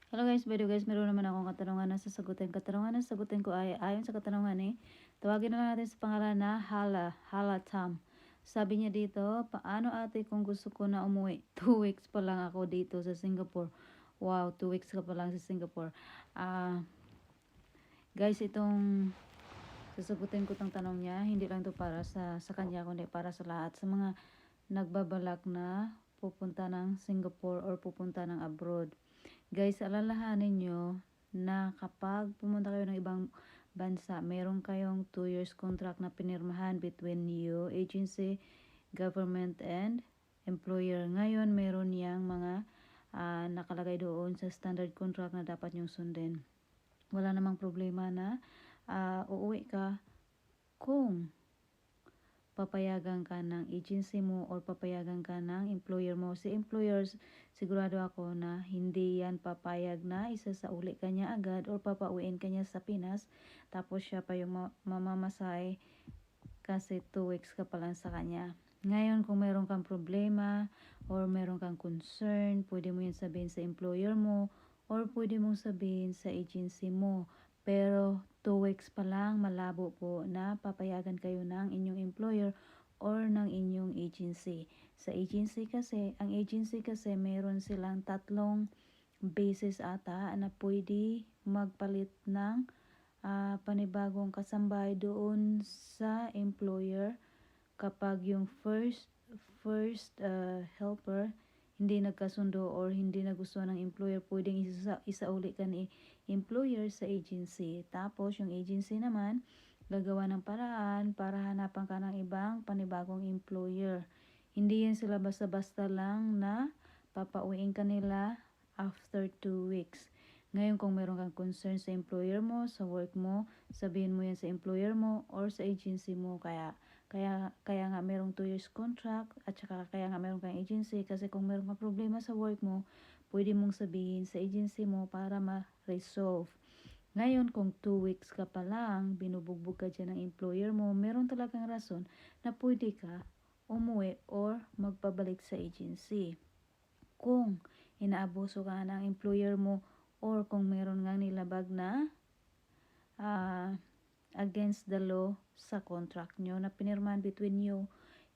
Hello guys, by the way guys, meron naman akong katanungan na sasagutin. Katanungan na sasagutin ko ay ayon sa katanungan tawagin na lang natin sa pangalan na Hala Tam. Sabi niya dito, paano ate kung gusto ko na umuwi? 2 weeks pa lang ako dito sa Singapore. Wow, 2 weeks ka pa lang sa Singapore. Guys, itong sasagutin ko tong tanong niya, hindi lang to para sa kanya, kundi para sa lahat. Sa mga nagbabalak na pupunta ng Singapore or pupunta ng abroad. Guys, alalahanin nyo na kapag pumunta kayo ng ibang bansa, meron kayong 2 years contract na pinirmahan between you, agency, government, and employer. Ngayon, meron yang mga nakalagay doon sa standard contract na dapat nyong sundin. Wala namang problema na uuwi ka kung papayagan ka ng agency mo or papayagan ka ng employer mo. Si employers, sigurado ako na hindi yan papayag na isasauli ka niya agad or papauwiin ka niya sa Pinas, tapos siya pa yung mamamasay kasi 2 weeks ka pa lang sa kanya. Ngayon, kung meron kang problema or meron kang concern, pwede mo yan sabihin sa employer mo or pwede mong sabihin sa agency mo. Pero 2 weeks pa lang, malabo po na papayagan kayo ng inyong employer or ng inyong agency. Sa agency kasi, ang agency kasi meron silang 3 basis ata na pwede magpalit ng panibagong kasambay doon sa employer kapag yung first helper hindi nagkasundo or hindi nagustuhan ng employer, pwedeng isauli ka ni employer sa agency. Tapos yung agency naman gagawa ng paraan para hanapan ka ng ibang panibagong employer. Hindi yan sila basta-basta lang na papauwiin ka nila after 2 weeks. Ngayon, kung meron kang concern sa employer mo, sa work mo, sabihin mo yan sa employer mo or sa agency mo. Kaya nga merong 2 years contract at saka kaya nga meron kang agency, kasi kung meron kang problema sa work mo, pwede mong sabihin sa agency mo para ma-resolve. Ngayon, kung 2 weeks ka pa lang, binubugbog ka dyan ng employer mo, meron talagang rason na pwede ka umuwi or magpabalik sa agency. Kung inaabuso ka ng employer mo or kung meron nga nilabag na against the law sa contract nyo na pinirmahan between you,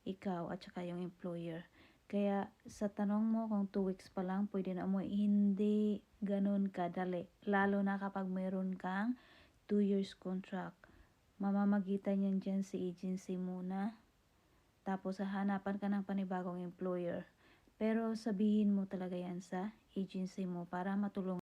ikaw at saka yung employer. Kaya sa tanong mo kung 2 weeks pa lang pwede na umuwi, hindi ganun kadali. Lalo na kapag meron kang 2 years contract. Mamamagitan yan dyan si agency muna. Tapos hahanapan ka ng panibagong employer. Pero sabihin mo talaga yan sa agency mo para matulungan